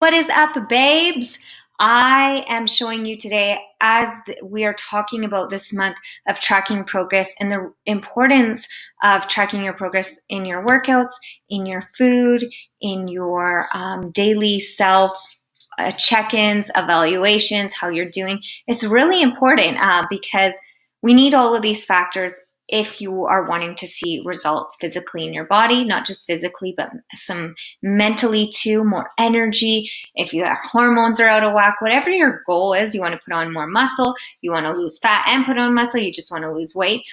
What is up, babes? I am showing you today as we are talking about this month of tracking progress and the importance of tracking your progress in your workouts, in your food, in your daily self check-ins, evaluations, how you're doing. It's really important because we need all of these factors if you are wanting to see results physically in your body, not just physically, but some mentally too, more energy. If your hormones are out of whack, whatever your goal is, you want to put on more muscle, you want to lose fat and put on muscle, you just want to lose weight.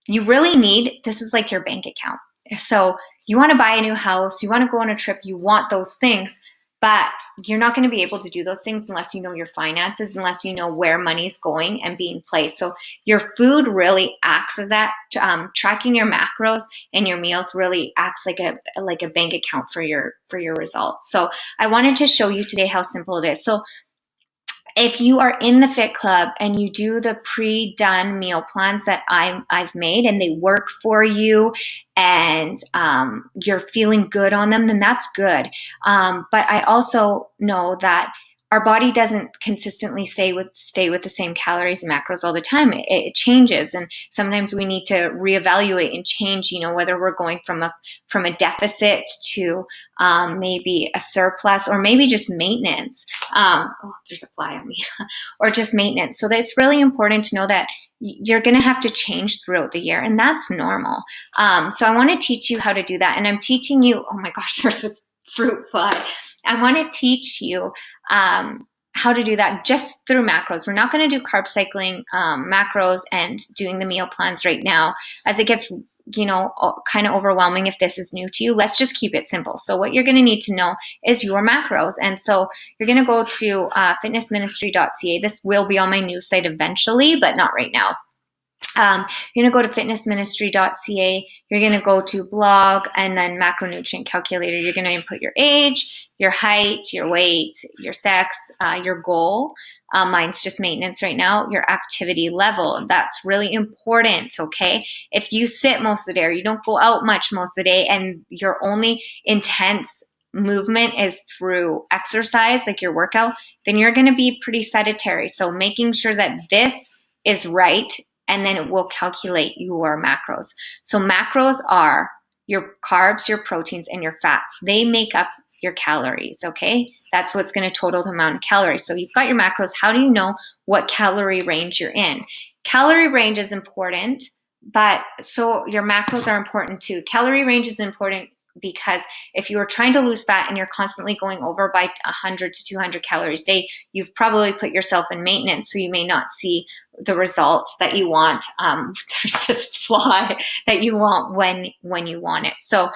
You really need, this is like your bank account. So you want to buy a new house, you want to go on a trip, you want those things, but you're not going to be able to do those things unless you know your finances, unless you know where money's going and being placed. So your food really acts as that. Tracking your macros and your meals really acts like a bank account for your results. So I wanted to show you today how simple it is. So if you are in the Fit Club and you do the pre-done meal plans that I've made and they work for you and you're feeling good on them, then that's good. But I also know that our body doesn't consistently stay with the same calories and macros all the time. It changes, and sometimes we need to reevaluate and change. Whether we're going from a deficit to maybe a surplus, or maybe just maintenance. Oh, there's a fly on me, or just maintenance. So that's really important to know that you're going to have to change throughout the year, and that's normal. So I want to teach you how to do that, and I'm teaching you. Oh my gosh, there's this fruit fly. I want to teach you how to do that just through macros. We're not going to do carb cycling macros and doing the meal plans right now, as it gets kind of overwhelming if this is new to you. Let's just keep it simple. So what you're going to need to know is your macros. And so you're going to go to fitnessministry.ca. This will be on my news site eventually, but not right now. You're going to go to fitnessministry.ca. You're going to go to blog and then macronutrient calculator. You're going to input your age, your height, your weight, your sex, your goal. Mine's just maintenance right now. Your activity level. That's really important, okay? If you sit most of the day or you don't go out much most of the day and your only intense movement is through exercise, like your workout, then you're going to be pretty sedentary. So making sure that this is right, and then it will calculate your macros. So macros are your carbs, your proteins, and your fats. They make up your calories, okay? That's what's going to total the amount of calories. So you've got your macros. How do you know what calorie range you're in? Calorie range is important, but so your macros are important too. Calorie range is important because if you are trying to lose fat and you're constantly going over by 100 to 200 calories a day, you've probably put yourself in maintenance, so you may not see the results that you want. There's this fly that you want when you want it. So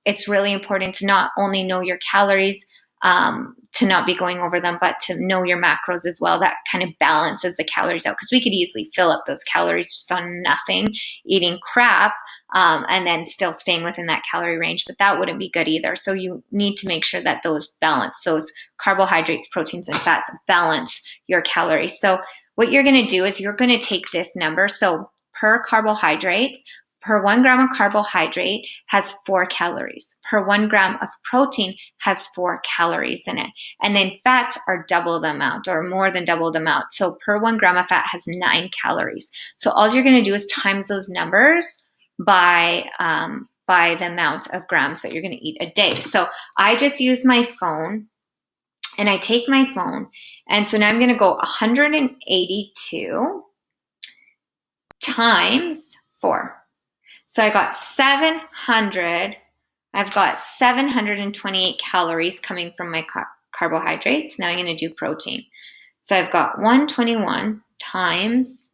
it's really important to not only know your calories, to not be going over them, but to know your macros as well. That kind of balances the calories out, because we could easily fill up those calories just on nothing, eating crap, and then still staying within that calorie range, but that wouldn't be good either. So you need to make sure that those balance, those carbohydrates, proteins, and fats balance your calories. So what you're going to do is you're going to take this number. So per 1 gram of carbohydrate has 4 calories. Per 1 gram of protein has 4 calories in it. And then fats are double the amount, or more than double the amount. So per 1 gram of fat has 9 calories. So all you're going to do is times those numbers by the amount of grams that you're going to eat a day. So I just use my phone, and I take my phone, and so now I'm going to go 182 times 4. So I've got 728 calories coming from my carbohydrates. Now I'm going to do protein. So I've got 121 times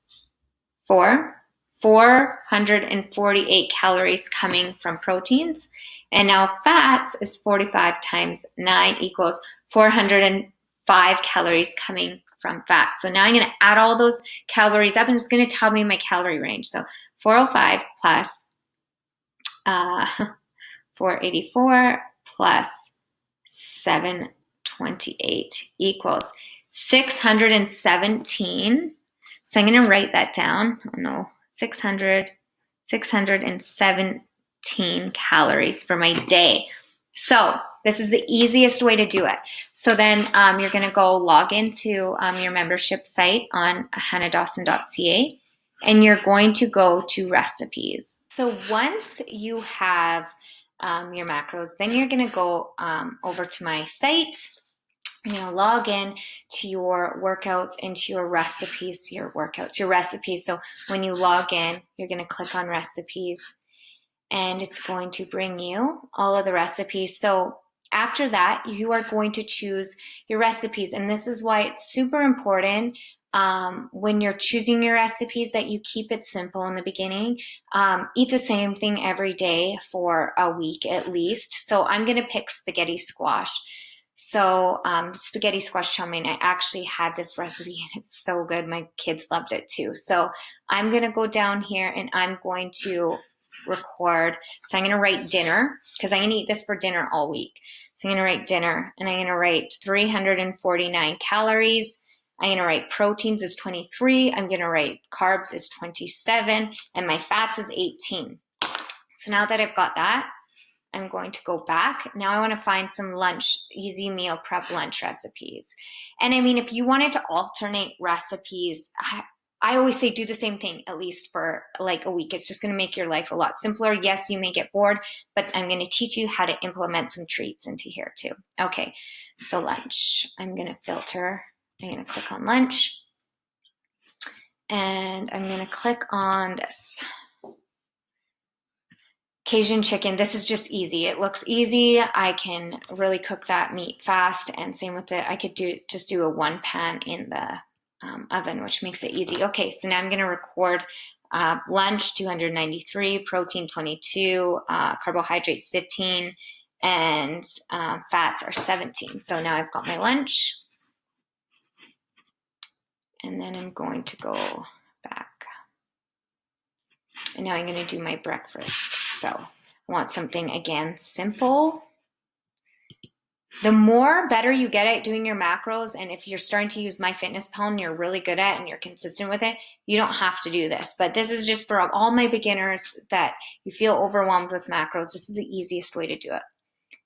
4, 448 calories coming from proteins. And now fats is 45 times 9 equals 405 calories coming from fat. So now I'm going to add all those calories up, and it's going to tell me my calorie range. So 405 plus 484 plus 728 equals 617. So I'm going to write that down. Oh no, 617 calories for my day. So this is the easiest way to do it. So then you're going to go log into your membership site on hannah.dawson.ca, and you're going to go to recipes. So once you have your macros, then you're going to go over to my site. You're going to log in to your workouts, into your recipes, to your workouts, your recipes. So when you log in, you're going to click on recipes, and it's going to bring you all of the recipes. So after that, you are going to choose your recipes. And this is why it's super important when you're choosing your recipes that you keep it simple in the beginning. Eat the same thing every day for a week at least. So I'm going to pick spaghetti squash. So spaghetti squash chow mein, I actually had this recipe and it's so good. My kids loved it too. So I'm going to go down here and I'm going to record. So I'm going to write dinner because I'm going to eat this for dinner all week. So I'm going to write dinner and I'm going to write 349 calories. I'm going to write proteins is 23. I'm going to write carbs is 27 and my fats is 18. So now that I've got that, I'm going to go back. Now I want to find some lunch, easy meal prep lunch recipes. And I mean, if you wanted to alternate recipes, I always say do the same thing at least for like a week. It's just going to make your life a lot simpler. Yes, you may get bored, but I'm going to teach you how to implement some treats into here too. Okay, so lunch. I'm going to filter. I'm going to click on lunch. And I'm going to click on this. Cajun chicken, this is just easy. It looks easy. I can really cook that meat fast, and same with it. I could just do a one pan in the oven, which makes it easy. Okay, so now I'm going to record lunch 293, protein 22, carbohydrates 15, and fats are 17. So now I've got my lunch, and then I'm going to go back. And now I'm going to do my breakfast. So I want something, again, simple. The more better you get at doing your macros, and if you're starting to use MyFitnessPal and you're really good at it and you're consistent with it, you don't have to do this. But this is just for all my beginners that you feel overwhelmed with macros. This is the easiest way to do it.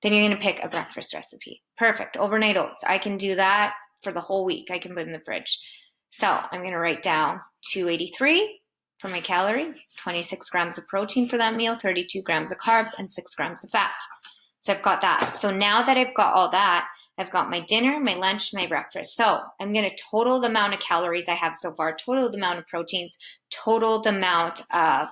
Then you're going to pick a breakfast recipe. Perfect. Overnight oats. I can do that for the whole week. I can put in the fridge. So I'm going to write down 283 for my calories, 26 grams of protein for that meal, 32 grams of carbs, and 6 grams of fat. So I've got that. So now that I've got all that, I've got my dinner, my lunch, my breakfast. So I'm going to total the amount of calories I have so far, total the amount of proteins, total the amount of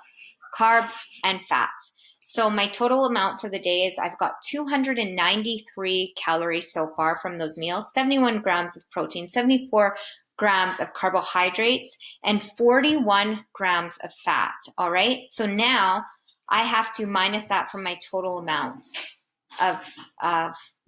carbs and fats. So my total amount for the day is I've got 293 calories so far from those meals, 71 grams of protein, 74 grams of carbohydrates, and 41 grams of fat. All right. So now I have to minus that from my total amount of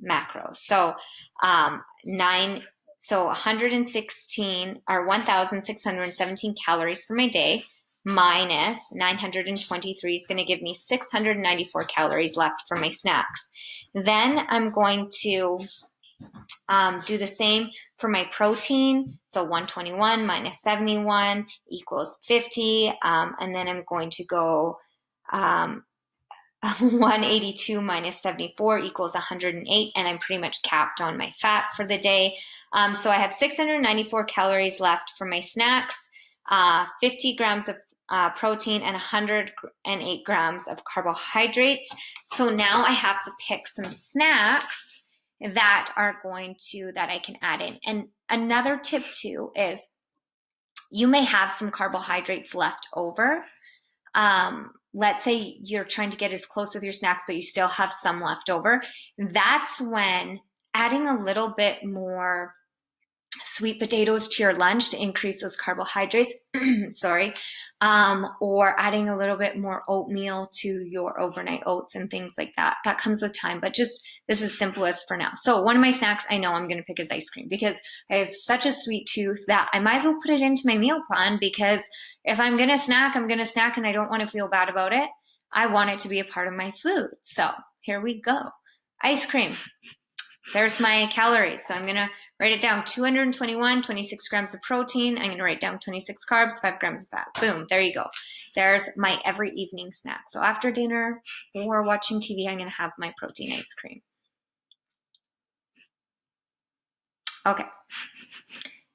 macros. So 116 or 1,617 calories for my day minus 923 is going to give me 694 calories left for my snacks. Then I'm going to do the same for my protein. So 121 minus 71 equals 50. And then I'm going to go 182 minus 74 equals 108. And I'm pretty much capped on my fat for the day. So I have 694 calories left for my snacks, 50 grams of protein, and 108 grams of carbohydrates. So now I have to pick some snacks that I can add in. And another tip too is you may have some carbohydrates left over. Let's say you're trying to get as close with your snacks, but you still have some left over. That's when adding a little bit more sweet potatoes to your lunch to increase those carbohydrates, or adding a little bit more oatmeal to your overnight oats and things like that. That comes with time, but just this is simplest for now. So one of my snacks I know I'm going to pick is ice cream because I have such a sweet tooth that I might as well put it into my meal plan, because if I'm going to snack, I'm going to snack and I don't want to feel bad about it. I want it to be a part of my food. So here we go. Ice cream. There's my calories. So I'm going to write it down. 221, 26 grams of protein. I'm going to write down 26 carbs, 5 grams of fat. Boom. There you go. There's my every evening snack. So after dinner or watching TV, I'm going to have my protein ice cream. Okay.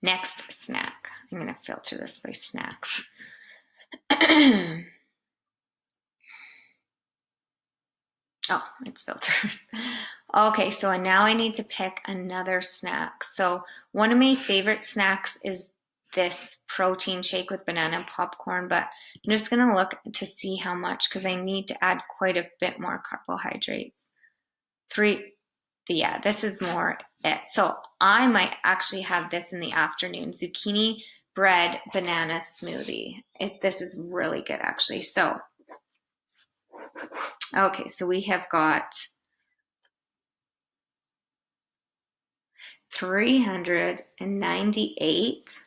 Next snack. I'm going to filter this by snacks. Oh, it's filtered. Okay, so now I need to pick another snack. So one of my favorite snacks is this protein shake with banana and popcorn, but I'm just going to look to see how much because I need to add quite a bit more carbohydrates. Yeah, this is more it. So I might actually have this in the afternoon. Zucchini bread banana smoothie. This is really good actually. So, okay, so we have got 398,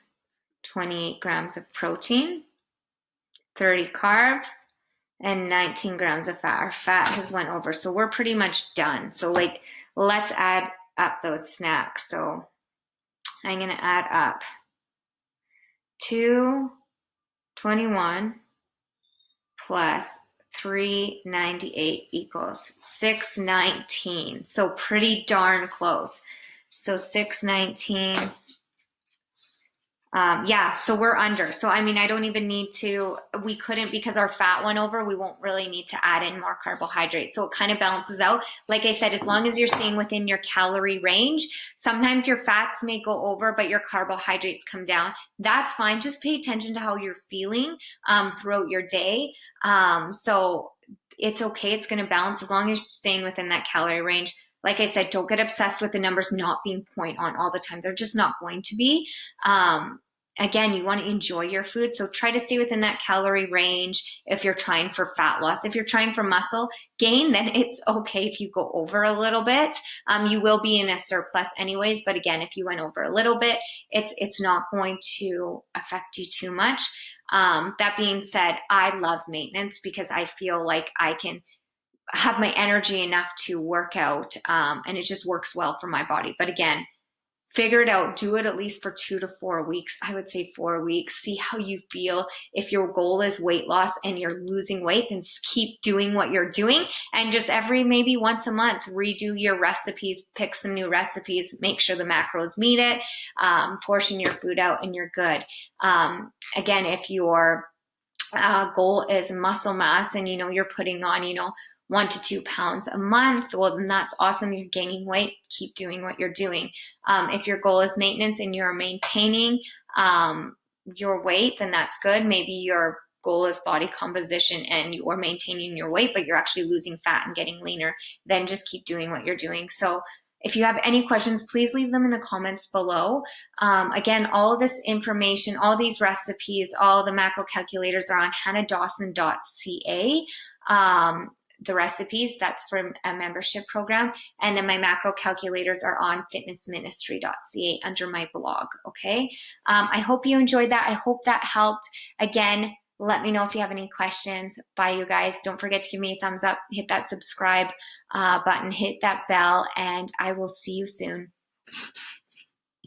28 grams of protein, 30 carbs, and 19 grams of fat. Our fat has went over, so we're pretty much done. So like, let's add up those snacks. So I'm going to add up 221 plus 398 equals 619. So pretty darn close. So 619. Yeah, so we're under. So, I mean, I don't even need to, we couldn't because our fat went over, we won't really need to add in more carbohydrates. So it kind of balances out. Like I said, as long as you're staying within your calorie range, sometimes your fats may go over, but your carbohydrates come down. That's fine. Just pay attention to how you're feeling throughout your day. So it's okay. It's going to balance as long as you're staying within that calorie range. Like I said, don't get obsessed with the numbers not being point on all the time. They're just not going to be. Again, you want to enjoy your food. So try to stay within that calorie range if you're trying for fat loss. If you're trying for muscle gain, then it's okay if you go over a little bit. You will be in a surplus anyways. But again, if you went over a little bit, it's not going to affect you too much. That being said, I love maintenance because I feel like I can have my energy enough to work out, and it just works well for my body. But again, figure it out. Do it at least for 2 to 4 weeks. I would say 4 weeks. See how you feel. If your goal is weight loss and you're losing weight, then keep doing what you're doing. And just maybe once a month, redo your recipes, pick some new recipes, make sure the macros meet it, portion your food out, and you're good. Again, if your goal is muscle mass and you're putting on 1 to 2 pounds a month, well, then that's awesome. You're gaining weight. Keep doing what you're doing. If your goal is maintenance and you're maintaining your weight, then that's good. Maybe your goal is body composition and you're maintaining your weight, but you're actually losing fat and getting leaner. Then just keep doing what you're doing. So if you have any questions, please leave them in the comments below. Again, all of this information, all these recipes, all the macro calculators are on hannah.dawson.ca. The recipes, that's for a membership program. And then my macro calculators are on fitnessministry.ca under my blog, okay? I hope you enjoyed that. I hope that helped. Again, let me know if you have any questions. Bye, you guys. Don't forget to give me a thumbs up, hit that subscribe button, hit that bell, and I will see you soon.